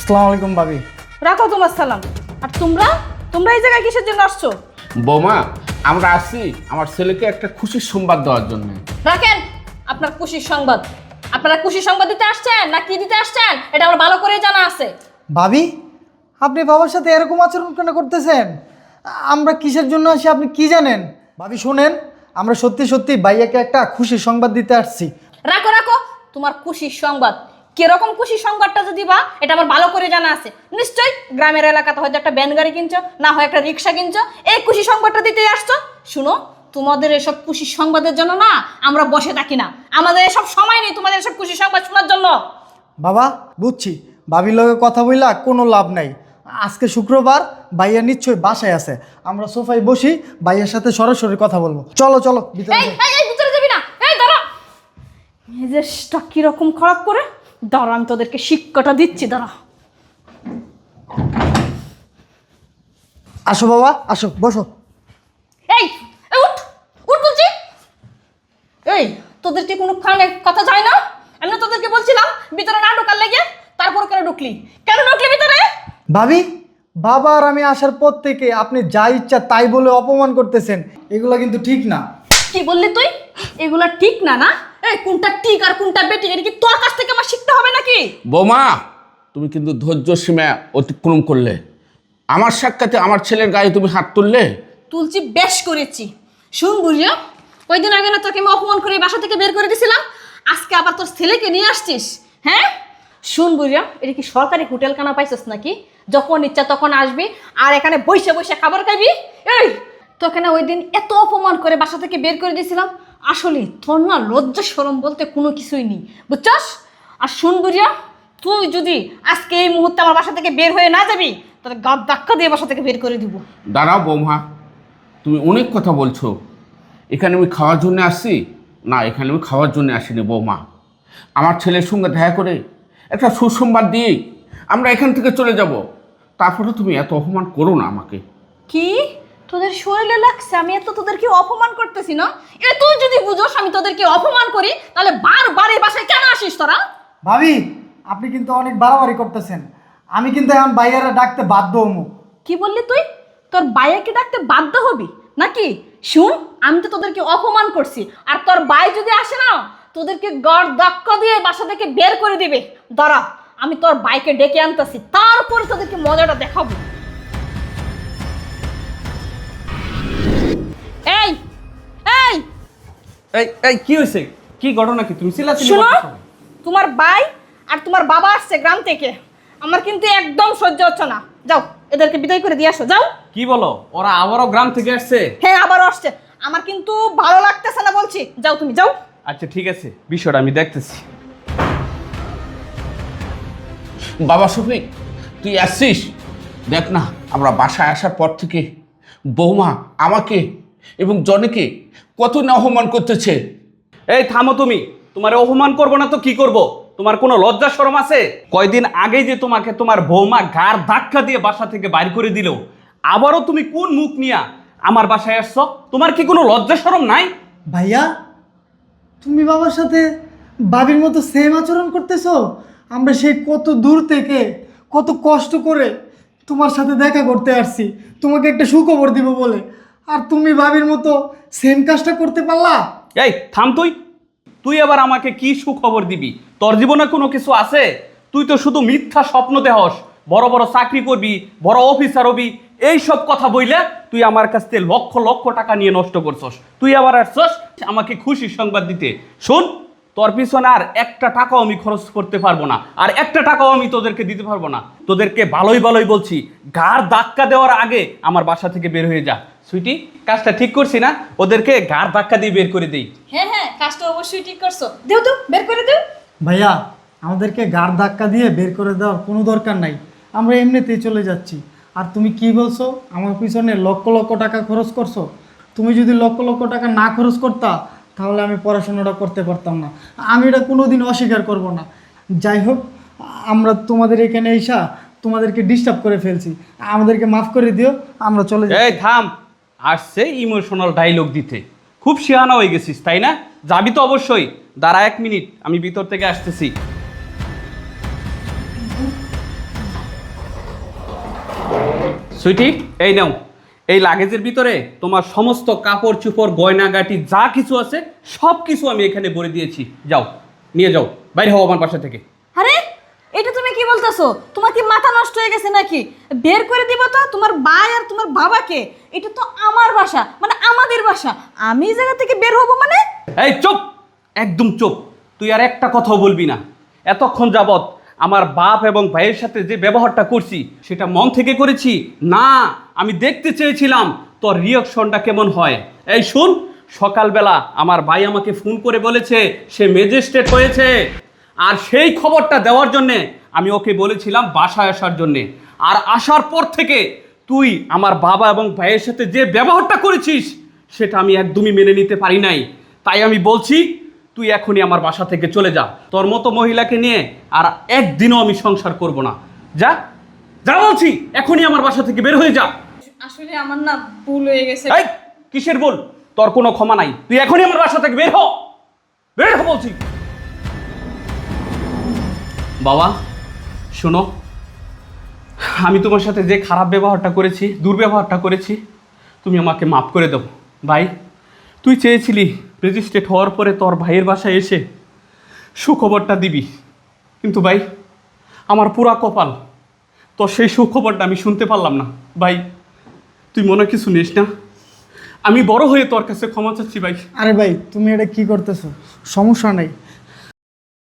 আসসালামু আলাইকুম ভাবি। রাখো তোমার সালাম। আর তোমরা তোমরা এই জায়গায় কিসের জন্য আসছো? বৌমা, আমরা আসি আমার ছেলেকে একটা খুশির সংবাদ দেওয়ার জন্য। রাখেন আপনার খুশির সংবাদ। আপনারা খুশির সংবাদ দিতে আসছেন না কি দিতে আসছেন এটা আমার ভালো করে জানা আছে। ভাবি, আপনি বাবার সাথে এরকম আচরণ কেন করতেছেন? আমরা কিসের জন্য আসি আপনি কি জানেন? ভাবি শোনেন, আমরা সত্যি সত্যি ভাইয়াকে একটা খুশির সংবাদ দিতে আসছি। রাখো রাখো তোমার খুশির সংবাদ। কিরকম খুশির সংবাদটা যদি বা এটা আমার ভালো করে জানা আছে। নিশ্চয়ই গ্রামের এলাকাতে হয়তো একটা ভ্যান গাড়ি কিনছো, না হয় একটা রিক্সা কিনছো, এই খুশি সংবাদটা দিতে আসছো। শুনো, তোমাদের এসব খুশির সংবাদের জন্য না আমরা বসে থাকি না। আমাদের এসব সময় নেই তোমাদের এসব খুশির সংবাদ শোনার জন্য। বাবা বুঝছি, ভাবির লগে কথা বইলা কোনো লাভ নাই। আজকে শুক্রবার, ভাইয়া নিশ্চয়ই বাসায় আছে। আমরা সোফায় বসি, ভাইয়ের সাথে সরাসরি কথা বলবো। চলো চলো ভিতরে এই যাই। এই এই ভিতরে যাবি না। এই দাঁড়া, মেজাজটা কিরকম খারাপ করে। দাঁড়া, আমি তোদেরকে শিক্ষাটা দিচ্ছি, দাঁড়া। আসো বাবা, আসো বসো। এই এই উঠ উঠ বলছি। এই তোদের কি কোনো কানে কথা যায় না? আমি না তোদেরকে বলছিলাম ভিতরে না ঢোকার লেগে, তারপর কেন ঢুকলি? কেন ঢুকলি ভিতরে? ভাবি, বাবা আর আমি আসার পর থেকে আপনি যা ইচ্ছা তাই বলে অপমান করতেছেন, এগুলো কিন্তু ঠিক না। কি বললি তুই? এগুলা ঠিক না না? এই কোনটা ঠিক আর কোনটা বেঠিক এটা কি তোর কাছ থেকে আমার শিখতে হবে নাকি? বৌমা, তুমি কিন্তু ধৈর্য সীমা অতিক্রম করলে। আমার সাক্ষাতে আমার ছেলের গায়ে তুমি হাত তুললে। তুলছি, বেশ করেছি। শুন বুঝিয়া, ওই দিন আগে না তোকে আমি অপমান করে বাসা থেকে বের করে দিয়েছিলাম, আজকে আবার তোর ছেলেকে নিয়ে আসছিস। হ্যাঁ শুন বুঝিয়া, এটা কি সরকারি হোটেল খানা পাইছিস নাকি? যখন ইচ্ছা তখন আসবি আর এখানে বসে বসে খাবার খাবি? এই তোকে না ওই দিন এত অপমান করে বাসা থেকে বের করে দিয়েছিলাম, আসলে তোর না লজ্জা শরম বলতে কোনো কিছুই নেই, বুঝছস? আর শুন বুঝিয়া, তুই যদি আজকে এই মুহূর্তে আমার বাসা থেকে বের হয়ে না যাবি তাহলে গাদ ধাক্কা দিয়ে বাসা থেকে বের করে দিব। দাঁড়াও বৌমা, তুমি অনেক কথা বলছো। এখানে আমি খাওয়ার জন্য আসছি না, এখানে আমি খাওয়ার জন্য আসিনি বৌমা। আমার ছেলের সঙ্গে দেখা করে একটা সুসংবাদ দিয়েই আমরা এখান থেকে চলে যাব। তারপরে তুমি এত অপমান করো না আমাকে। কি তোদের শরীরে লাগছে আমি এত তোদেরকে অপমান করতেছি না? এ তুই যদি বুঝোস আমি তোদেরকে অপমান করি তাহলে বারবার এই বাসায় কেন আসিস তোরা? ভাবি, আপনি কিন্তু অনেক বাড়াবাড়ি করতেছেন। আমি কিন্তু এখন ভাইয়ারা ডাকতে বাধ্য হবো। কি বললি তুই? তোর বাইয়াকে ডাকতে বাধ্য হবি নাকি? শুন, আমি তো তোদেরকে অপমান করছি, আর তোর বাই যদি আসে না তোদেরকে গড় ধাক্কা দিয়ে বাসা থেকে বের করে দিবে। দাঁড়া, আমি তোর বাইকে ডেকে আনতেছি, তারপর তোদেরকে মজাটা দেখাবো। এই এই এই এই কি হয়েছে? কি ঘটনা? কি তুমি চিল্লাচিল্লি শুনো, করতেছো? তোমার ভাই আর তোমার বাবা আসছে গ্রাম থেকে, আমার কিন্তু একদম সহ্য হচ্ছে না। যাও এদেরকে বিদায় করে দিয়ে আসো, যাও। কি বলো? ওরা আবারও গ্রাম থেকে আসছে? হ্যাঁ আবারও আসছে, আমার কিন্তু ভালো লাগতেছে না বলছি। যাও তুমি যাও। আচ্ছা ঠিক আছে, বিষয়টা আমি দেখতেছি। বাবা শফিক, তুই আসছিস? দেখ না, আমরা বাসায় আসার পর থেকে বৌমা আমাকে এবং জনিকে কত না অপমান করতেছে। এই থামো তুমি। তোমার অপমান করবো না তো কি করব? তোমার কোনো লজ্জা শরম আছে? কয়দিন আগেই যে তোমাকে তোমার বৌমা ঘাড় ধাক্কা দিয়ে বাসা থেকে বাইর করে দিল, আবারও তুমি কোন মুখ নিয়া আমার বাসায় আসছো? তোমার কি কোনো লজ্জা শরম নাই? ভাইয়া, তুমি বাবার সাথে ভাবির মতো সেম আচরণ করতেছো। আমরা সেই কত দূর থেকে কত কষ্ট করে তোমার সাথে দেখা করতে আসছি, তোমাকে একটা সুখবর দিব বলে, আর তুমি ভাবির মতো সেম কাজটা করতে পারলা? এই থাম তুই। তুই আবার আমাকে কি সুখবর দিবি? তোর জীবনে কোনো কিছু আছে? তুই তো শুধু মিথ্যা স্বপ্ন দেহস, বড় বড় চাকরি করবি, বড় অফিসার হবি, এই সব কথা বইলে তুই আমার কাছ থেকে লক্ষ লক্ষ টাকা নিয়ে নষ্ট করছস। তুই আবার আসছস আমাকে খুশির সংবাদ দিতে। শোন, তোর পিছনে আর একটা টাকাও আমি খরচ করতে পারবো না, আর একটা টাকাও আমি তোদেরকে দিতে পারবো না। তোদেরকে ভালোই ভালোই বলছি, ঘাড় ধাক্কা দেওয়ার আগে আমার বাসা থেকে বের হয়ে যা। সুইটি, কাজটা ঠিক করছি না? ওদেরকে ঘাড় ধাক্কা দিয়ে বের করে দিই। হ্যাঁ হ্যাঁ, কাজটা অবশ্যই ঠিক করছো। দেও তো, বের করে দেও। ভাইয়া, আমাদেরকে গাড় ধাক্কা দিয়ে বের করে দেওয়ার কোনো দরকার নাই, আমরা এমনিতেই চলে যাচ্ছি। আর তুমি কি বলছো, আমার পিছনে লক্ষ লক্ষ টাকা খরচ করছো? তুমি যদি লক্ষ লক্ষ টাকা না খরচ করতা তাহলে আমি পড়াশোনাটা করতে পারতাম না। আমি এটা কোনোদিন অস্বীকার করব না। যাই হোক, আমরা তোমাদের এখানে এসা তোমাদেরকে ডিস্টার্ব করে ফেলছি, আমাদেরকে মাফ করে দিও, আমরা চলে যাই। এই থাম। আসছে ইমোশনাল ডায়লগ দিতে। খুব শিয়ানা হয়ে গেছিস তাই না? যাবি তো অবশ্যই। দাঁড়া 1 মিনিট, আমি ভিতর থেকে আসতেছি। সুইটি, এই নাও, এই লাগেজের ভিতরে তোমার সমস্ত কাপড় চোপড় গয়নাগাটি যা কিছু আছে সব কিছু আমি এখানে ভরে দিয়েছি। যাও, নিয়ে যাও, বাইরে হও আমার বাসা থেকে। আরে এটা তুমি কি বলতেছো? তোমার কি মাথা নষ্ট হয়ে গেছে নাকি? বের করে দিব তো তোমার ভাই আর তোমার বাবাকে। এটা তো আমার বাসা, মানে আমাদের বাসা। আমি এই জায়গা থেকে বের হব মানে? এই চুপ, একদম চুপ। তুই আর একটা কথাও বলবি না। এতক্ষণ যাবত আমার বাপ এবং ভাইয়ের সাথে যে ব্যবহারটা করছি সেটা মন থেকে করেছি না, আমি দেখতে চেয়েছিলাম তোর রিয়াকশনটা কেমন হয়। এই শুন, সকালবেলা আমার ভাই আমাকে ফোন করে বলেছে সে ম্যাজিস্ট্রেট হয়েছে, আর সেই খবরটা দেওয়ার জন্যে আমি ওকে বলেছিলাম বাসায় আসার জন্যে। আর আসার পর থেকে তুই আমার বাবা এবং ভাইয়ের সাথে যে ব্যবহারটা করেছিস সেটা আমি একদমই মেনে নিতে পারি নাই। তাই আমি বলছি তুই এখনই আমার বাসা থেকে চলে যা। তোর মতো মহিলাকে নিয়ে আর একদিনও আমি সংসার করব না। যা, যা বলছি, এখনই আমার বাসা থেকে বের হয়ে যা। আসলে আমার না ভুল হয়ে গেছে। এই কিসের বল? তোর কোনো ক্ষমা নাই। তুই এখনই আমার বাসা থেকে বের হ, বের হ বলছি। বাবা শোনো, আমি তোমার সাথে যে খারাপ ব্যবহারটা করেছি, দুর্ব্যবহারটা করেছি, তুমি আমাকে মাফ করে দাও। ভাই, তুই চেয়েছিলি রেজিস্ট্রেট হওয়ার পরে তোর ভাইয়ের বাসায় এসে সুখবরটা দিবি, কিন্তু ভাই আমার পুরা কপাল, তোর সেই সুখবরটা আমি শুনতে পারলাম না। ভাই তুই মনে কিছু নিস না, আমি বড় হয়ে তোর কাছে ক্ষমা চাচ্ছি ভাই। আরে ভাই, তুমি এটা কি করতেছো? সমস্যা নেই,